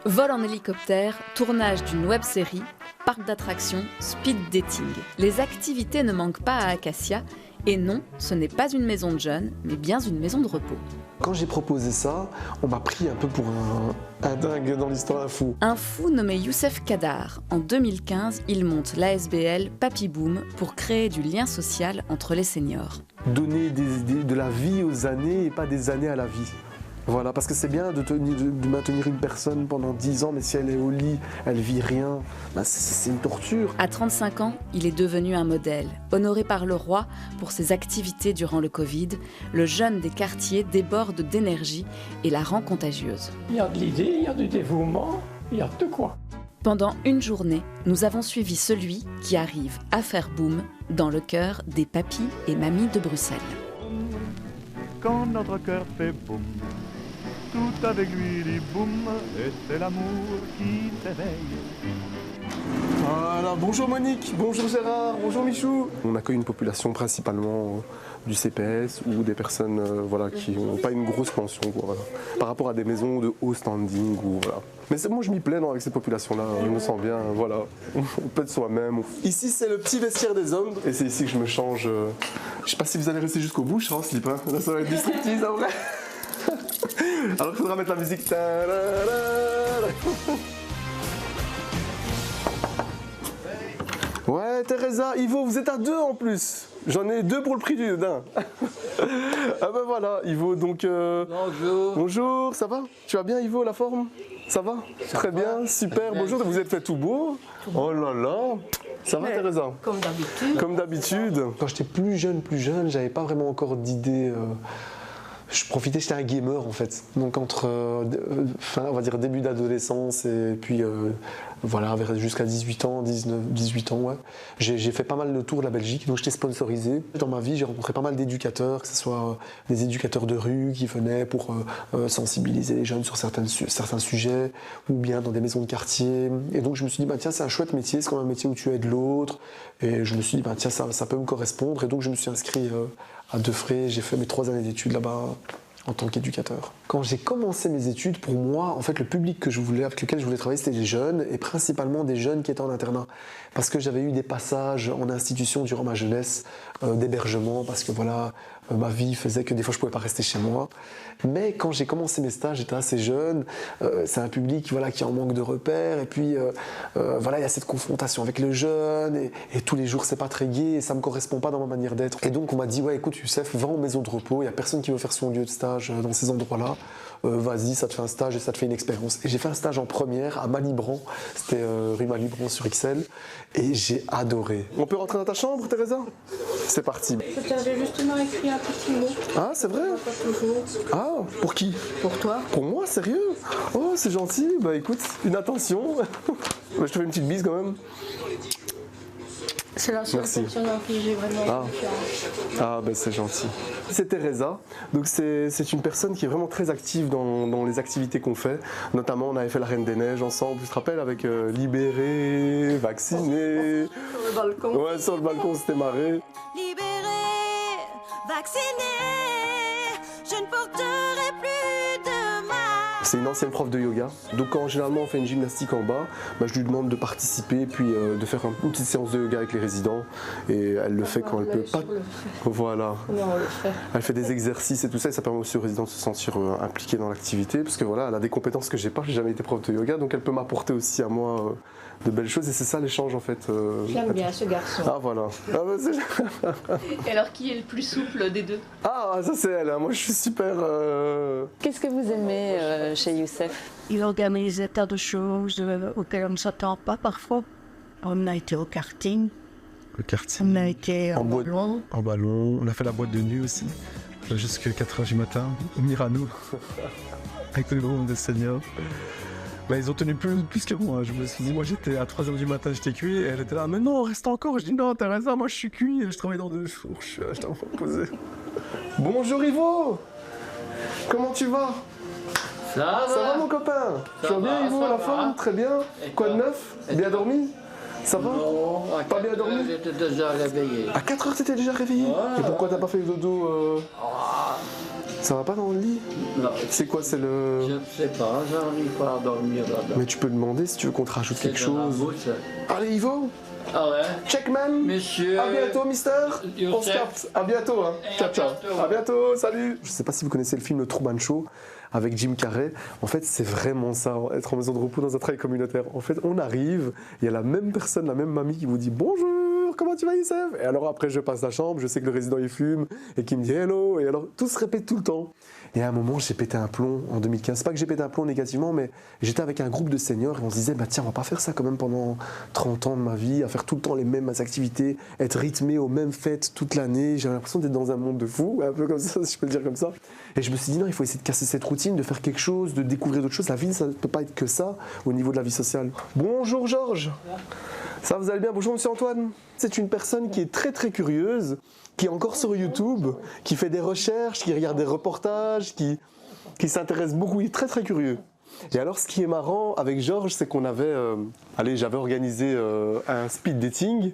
Vol en hélicoptère, tournage d'une web-série, parc d'attractions, speed dating. Les activités ne manquent pas à Acacia. Et non, ce n'est pas une maison de jeunes, mais bien une maison de repos. Quand j'ai proposé ça, on m'a pris un peu pour un dingue dans l'histoire, un fou. Un fou nommé Youssef Kadar. En 2015, il monte l'ASBL Papy Boom pour créer du lien social entre les seniors. Donner de la vie aux années et pas des années à la vie. Voilà, parce que c'est bien de maintenir une personne pendant 10 ans, mais si elle est au lit, elle vit rien, bah c'est une torture. À 35 ans, il est devenu un modèle. Honoré par le roi pour ses activités durant le Covid, le jeune des quartiers déborde d'énergie et la rend contagieuse. Il y a de l'idée, il y a du dévouement, il y a de quoi. Pendant une journée, nous avons suivi celui qui arrive à faire boom dans le cœur des papis et mamies de Bruxelles. Quand notre cœur fait boum, tout avec lui dit boum, et c'est l'amour qui s'éveille. Voilà, bonjour Monique, bonjour Gérard, bonjour Michou. On accueille une population principalement du CPS ou des personnes voilà, qui n'ont pas une grosse pension voilà, par rapport à des maisons de haut standing. Voilà. Mais moi je m'y plais avec cette population-là, je me sens bien, voilà. On peut être soi-même. Ici c'est le petit vestiaire des hommes et c'est ici que je me change. Je sais pas si vous allez rester jusqu'au bout, je serai en slip, hein. Là ça va être destructif en vrai. Alors il faudra mettre la musique. Ouais, Teresa, Ivo, vous êtes à 2 en plus. J'en ai 2 pour le prix d'un. Ah ben voilà, Ivo, donc... Bonjour. Bonjour, ça va? Tu vas bien, Ivo, la forme? Ça va? Très bien, super, bonjour, vous êtes fait tout beau. Oh là là. Ça va, Teresa? Comme d'habitude. Comme d'habitude. Quand j'étais plus jeune, j'avais pas vraiment encore d'idée... Je profitais, j'étais un gamer en fait, donc entre on va dire début d'adolescence et puis voilà, jusqu'à 18 ans, 18 ans, ouais. J'ai fait pas mal le tour de la Belgique, donc j'étais sponsorisé. Dans ma vie, j'ai rencontré pas mal d'éducateurs, que ce soit des éducateurs de rue qui venaient pour sensibiliser les jeunes sur certains sujets, ou bien dans des maisons de quartier. Et donc je me suis dit, bah, tiens, c'est un chouette métier, c'est comme un métier où tu aides l'autre. Et je me suis dit, bah, tiens, ça peut me correspondre. Et donc je me suis inscrit à Defray, j'ai fait mes 3 années d'études là-bas en tant qu'éducateur. Quand j'ai commencé mes études, pour moi, en fait, le public avec lequel je voulais travailler, c'était les jeunes, et principalement des jeunes qui étaient en internat. Parce que j'avais eu des passages en institution durant ma jeunesse, d'hébergement, parce que voilà, ma vie faisait que des fois je pouvais pas rester chez moi. Mais quand j'ai commencé mes stages, j'étais assez jeune, c'est un public voilà, qui est en manque de repères, et puis voilà, il y a cette confrontation avec le jeune, et tous les jours c'est pas très gai, et ça me correspond pas dans ma manière d'être. Et donc on m'a dit, ouais écoute Youssef, va en maison de repos, il y a personne qui veut faire son lieu de stage dans ces endroits-là. Vas-y, ça te fait un stage et ça te fait une expérience. Et j'ai fait un stage en première à Malibran, c'était rue Malibran sur Ixelles, et j'ai adoré. On peut rentrer dans ta chambre, Teresa? C'est parti. Je t'avais justement écrit un petit mot. Ah, c'est vrai? Pas toujours. Ah, pour qui? Pour toi. Pour moi, sérieux? Oh, c'est gentil. Bah écoute, une attention. Je te fais une petite bise quand même. C'est la seule personne en qui j'ai vraiment confiance. Ah, ben c'est gentil. C'est Teresa. Donc c'est une personne qui est vraiment très active dans les activités qu'on fait. Notamment, on avait fait la Reine des Neiges ensemble, tu te rappelles, avec libéré, vacciné. Sur le balcon. Ouais, sur le balcon, c'était marré. Libéré, vacciné, je ne porterai plus de mal. C'est une ancienne prof de yoga. Donc quand généralement on fait une gymnastique en bas, bah, je lui demande de participer puis de faire une petite séance de yoga avec les résidents. Et elle le fait quand elle peut pas. Voilà. Elle fait des exercices et tout ça, et ça permet aussi aux résidents de se sentir impliqués dans l'activité, parce que voilà, elle a des compétences que j'ai pas, j'ai jamais été prof de yoga, donc elle peut m'apporter aussi à moi de belles choses, et c'est ça l'échange en fait. J'aime bien ce garçon. Ah voilà. Ah, bah, et alors qui est le plus souple des deux? Ah ça c'est elle, hein. Moi je suis super... Qu'est-ce que vous aimez chez Youssef? Il organise des tas de choses auxquelles on ne s'attend pas parfois. On a été au karting. Le karting. On a été en ballon. En ballon. On a fait la boîte de nuit aussi. Jusqu'à 4h du matin, au Miranou. Avec le groupe de seniors. Bah, ils ont tenu plus que moi. Je me suis dit, moi j'étais à 3h du matin, j'étais cuit. Et elle était là, mais non, reste encore. Je dis, non, t'as raison, moi je suis cuit. Je travaille dans 2 jours. Je t'ai enfin posé. Bonjour Ivo. Comment tu vas? Ça va mon copain? Tu vas bien Ivo, la forme? Très bien. Quoi de neuf? Bien dormi? Ça va? Non, pas bien dormi? J'étais déjà réveillé. À 4h t'étais déjà réveillé? Ouais. Et pourquoi t'as pas fait le dodo Ça va pas dans le lit? Non. C'est quoi, c'est le... Je ne sais pas, j'arrive pas à dormir là-bas. Mais tu peux demander si tu veux qu'on te rajoute quelque chose. Allez, Ivo. Ah ouais? Checkman. Monsieur. À bientôt, mister. On se capte. À bientôt. Hein. Ciao, ciao. À bientôt. Salut. Je sais pas si vous connaissez le film Le Truman Show avec Jim Carrey. En fait, c'est vraiment ça, être en maison de repos dans un travail communautaire. En fait, on arrive, il y a la même personne, la même mamie qui vous dit bonjour, comment tu vas, Youssef? Et alors après, je passe la chambre, je sais que le résident il fume et qui me dit hello. Et alors, tout se répète tout le temps. Et à un moment, j'ai pété un plomb en 2015. C'est pas que j'ai pété un plomb négativement, mais j'étais avec un groupe de seniors et on se disait, bah tiens, on va pas faire ça quand même pendant 30 ans de ma vie, à faire tout le temps les mêmes activités, être rythmé aux mêmes fêtes toute l'année. J'avais l'impression d'être dans un monde de fous, un peu comme ça, si je peux le dire comme ça. Et je me suis dit, non, il faut essayer de casser cette routine, de faire quelque chose, de découvrir d'autres choses. La vie, ça ne peut pas être que ça au niveau de la vie sociale. Bonjour Georges. Ça, vous allez bien? Bonjour Monsieur Antoine. C'est une personne qui est très très curieuse, qui est encore sur YouTube, qui fait des recherches, qui regarde des reportages, qui s'intéresse beaucoup, il est très très curieux. Et alors ce qui est marrant avec Georges, c'est qu'on avait, j'avais organisé un speed dating,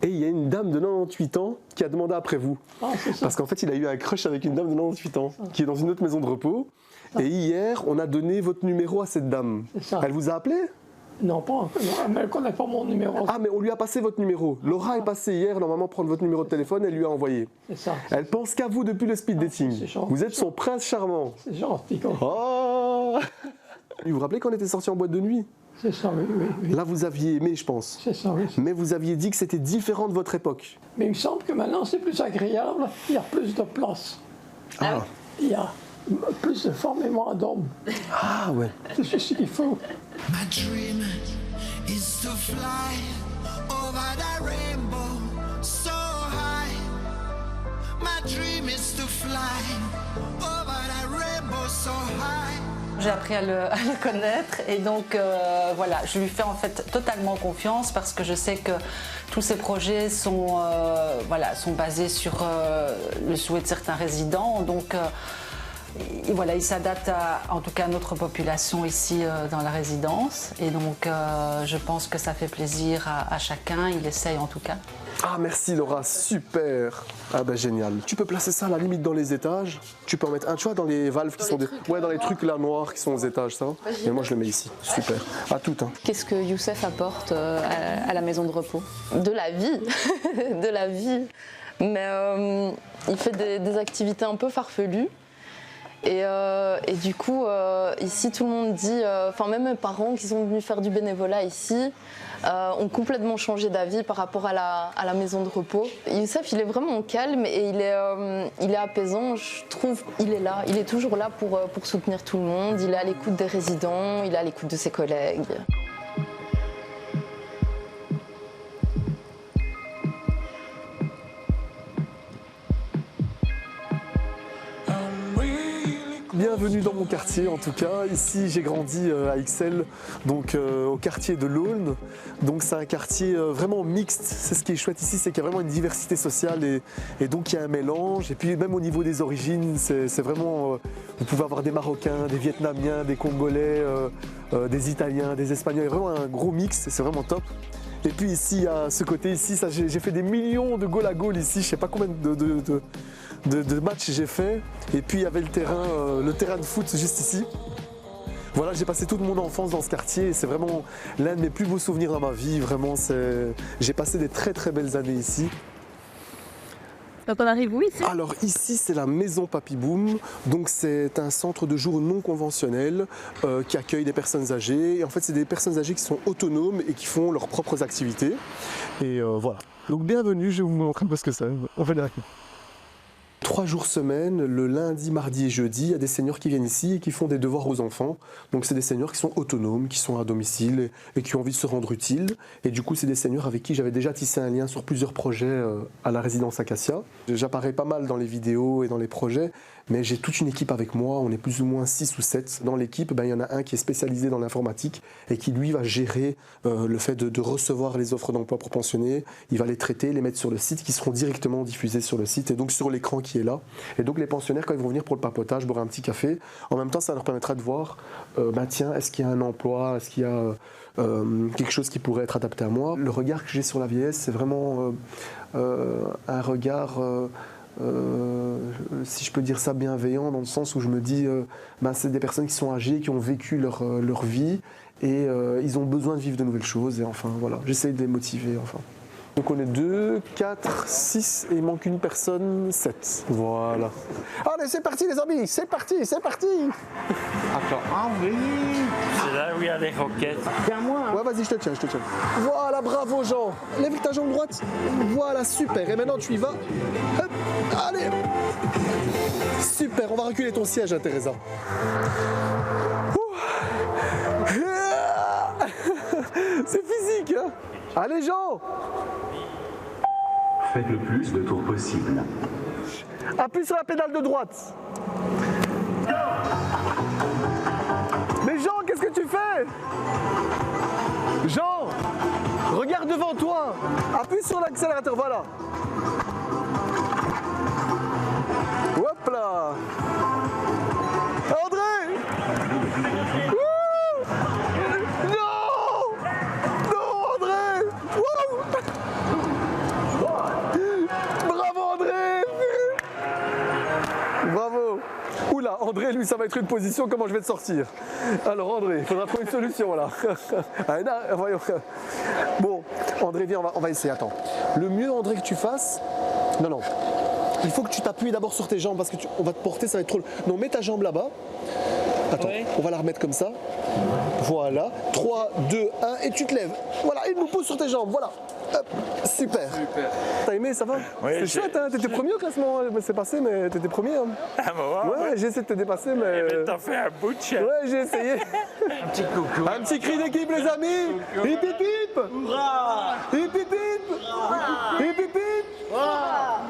et il y a une dame de 98 ans qui a demandé après vous. Parce qu'en fait il a eu un crush avec une dame de 98 ans, qui est dans une autre maison de repos, et hier on a donné votre numéro à cette dame. Elle vous a appelé? Non, pas encore. Elle ne connaît pas mon numéro. Ah, mais on lui a passé votre numéro. Laura est passée hier, normalement, prendre votre numéro de téléphone, elle lui a envoyé. C'est ça. Elle pense qu'à vous depuis le speed dating. Vous êtes son prince charmant. C'est gentil. Quoi. Oh. Vous vous rappelez qu'on était sortis en boîte de nuit? C'est ça, oui. Là, vous aviez aimé, je pense. C'est ça, oui. Mais vous aviez dit que c'était différent de votre époque. Mais il me semble que maintenant, c'est plus agréable. Il y a plus de place. Ah. Il y a plus de femmes et moins d'hommes. Ah, ouais. C'est ce qu'il faut. My dream is to fly over the rainbow so high. My dream is to fly over the rainbow so high. J'ai appris à le connaître et donc voilà, je lui fais en fait totalement confiance parce que je sais que tous ces projets sont basés sur le souhait de certains résidents. Donc et voilà, il s'adapte en tout cas à notre population ici dans la résidence et donc je pense que ça fait plaisir à chacun, il essaye en tout cas. Ah merci Laura, super. Ah ben génial. Tu peux placer ça à la limite dans les étages. Tu peux en mettre un, tu vois, dans les valves qui sont dans les trucs là noirs qui sont aux étages, ça. Et moi je le mets ici. Super. À tout. Hein. Qu'est-ce que Youssef apporte à la maison de repos? De la vie, de la vie. Mais il fait des activités un peu farfelues. Et du coup, ici, tout le monde dit, même mes parents qui sont venus faire du bénévolat ici, ont complètement changé d'avis par rapport à la maison de repos. Youssef, il est vraiment calme et il est apaisant. Je trouve qu'il est là, il est toujours là pour soutenir tout le monde. Il est à l'écoute des résidents, il est à l'écoute de ses collègues. Bienvenue dans mon quartier en tout cas. Ici j'ai grandi à Ixelles, donc au quartier de l'Aulne. Donc c'est un quartier vraiment mixte. C'est ce qui est chouette ici, c'est qu'il y a vraiment une diversité sociale et donc il y a un mélange. Et puis même au niveau des origines, c'est vraiment... vous pouvez avoir des Marocains, des Vietnamiens, des Congolais, des Italiens, des Espagnols. Il y a vraiment un gros mix, c'est vraiment top. Et puis ici, à ce côté ici, j'ai fait des millions de goal à goal ici. Je ne sais pas combien de matchs j'ai fait. Et puis il y avait le terrain de foot juste ici. Voilà, j'ai passé toute mon enfance dans ce quartier et c'est vraiment l'un de mes plus beaux souvenirs dans ma vie. Vraiment, j'ai passé des très très belles années ici. Donc on arrive où ici? Alors ici c'est la maison Papy Boom, donc c'est un centre de jour non conventionnel qui accueille des personnes âgées. Et en fait c'est des personnes âgées qui sont autonomes et qui font leurs propres activités. Et voilà. Donc bienvenue, je vais vous montrer un peu ce que c'est. On va aller. 3 jours semaine, le lundi, mardi et jeudi, il y a des seniors qui viennent ici et qui font des devoirs aux enfants. Donc c'est des seniors qui sont autonomes, qui sont à domicile et qui ont envie de se rendre utiles. Et du coup, c'est des seniors avec qui j'avais déjà tissé un lien sur plusieurs projets à la résidence Acacia. J'apparais pas mal dans les vidéos et dans les projets, mais j'ai toute une équipe avec moi. On est plus ou moins 6 ou 7. Dans l'équipe, il y en a un qui est spécialisé dans l'informatique et qui, lui, va gérer le fait de recevoir les offres d'emploi pour pensionnés. Il va les traiter, les mettre sur le site, qui seront directement diffusés sur le site et donc sur l'écran qui est là. Et donc les pensionnaires, quand ils vont venir pour le papotage, boire un petit café, en même temps ça leur permettra de voir tiens, est-ce qu'il y a un emploi, est-ce qu'il y a quelque chose qui pourrait être adapté à moi. Le regard que j'ai sur la vieillesse, c'est vraiment un regard si je peux dire ça, bienveillant, dans le sens où je me dis, c'est des personnes qui sont âgées, qui ont vécu leur vie, et ils ont besoin de vivre de nouvelles choses, et enfin voilà, j'essaye de les motiver, enfin. Donc on est 2, 4, 6 et il manque une personne, 7. Voilà. Allez, c'est parti les amis, c'est parti, c'est parti. Attends, oui. C'est là où il y a les roquettes. Tiens-moi. Ouais, vas-y, je te tiens, je te tiens. Voilà, bravo Jean. Lève ta jambe droite. Voilà, super. Et maintenant tu y vas. Hop, allez. Super, on va reculer ton siège, hein, Teresa. C'est physique, hein. Allez Jean. Faites le plus de tours possible. Appuie sur la pédale de droite. Mais Jean, qu'est-ce que tu fais? Jean, regarde devant toi. Appuie sur l'accélérateur, voilà. Hop là. André. Wouh. Non. Non, André. Wouh. Bravo André. Bravo. Oula, André, lui, ça va être une position, comment je vais te sortir? Alors André, il faudra trouver une solution là. Allez, là, voyons. Bon, André, viens, on va essayer, attends. Le mieux, André, que tu fasses... Non. Il faut que tu t'appuies d'abord sur tes jambes parce qu'on va te porter, ça va être trop... Non, mets ta jambe là-bas. Attends, on va la remettre comme ça. Voilà. 3, 2, 1, et tu te lèves. Voilà, il nous pousse sur tes jambes, voilà. Hop, super. T'as aimé, ça va? Oui, c'est chouette, hein. T'étais premier au classement, c'est passé, mais t'étais premier. Hein. Ah bah ouais, j'ai essayé de te dépasser, mais... T'as fait un bout de chien. Ouais, j'ai essayé. Un petit coucou. Un petit cri d'équipe, les amis. Hip hip hip. Hurrah. Hip hip hip. Hip hip hip.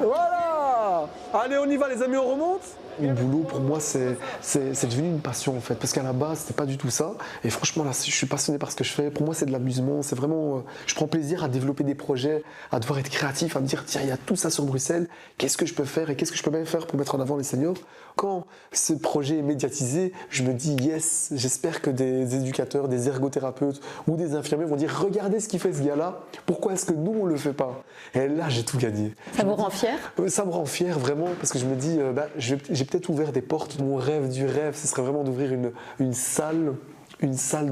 Voilà. Allez, on y va, les amis, on remonte. Mon boulot, pour moi, c'est devenu une passion, en fait. Parce qu'à la base, c'était pas du tout ça. Et franchement, là, je suis passionné par ce que je fais. Pour moi, c'est de l'amusement. C'est vraiment... je prends plaisir à développer des projets, à devoir être créatif, à me dire, tiens, il y a tout ça sur Bruxelles. Qu'est-ce que je peux faire et qu'est-ce que je peux bien faire pour mettre en avant les seniors? Quand ce projet est médiatisé, je me dis, yes, j'espère que des éducateurs, des ergothérapeutes ou des infirmiers vont dire, regardez ce qu'il fait ce gars-là. Pourquoi est-ce que nous, on le fait pas? Et là, j'ai tout gagné. Ça vous rend fier? Ça me rend fier, vraiment, parce que je me dis, j'ai peut-être ouvert des portes. Mon rêve du rêve, ce serait vraiment d'ouvrir une salle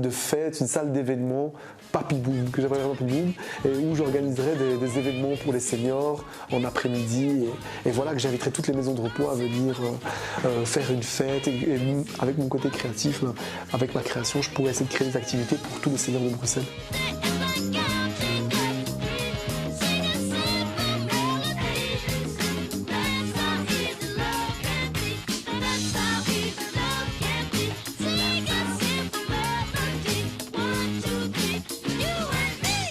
de fête, une salle d'événements, Papy Boom, que j'appellerais Papy Boom, et où j'organiserais des événements pour les seniors en après-midi, et voilà, que j'inviterais toutes les maisons de repos à venir faire une fête, et avec mon côté créatif, avec ma création, je pourrais essayer de créer des activités pour tous les seniors de Bruxelles.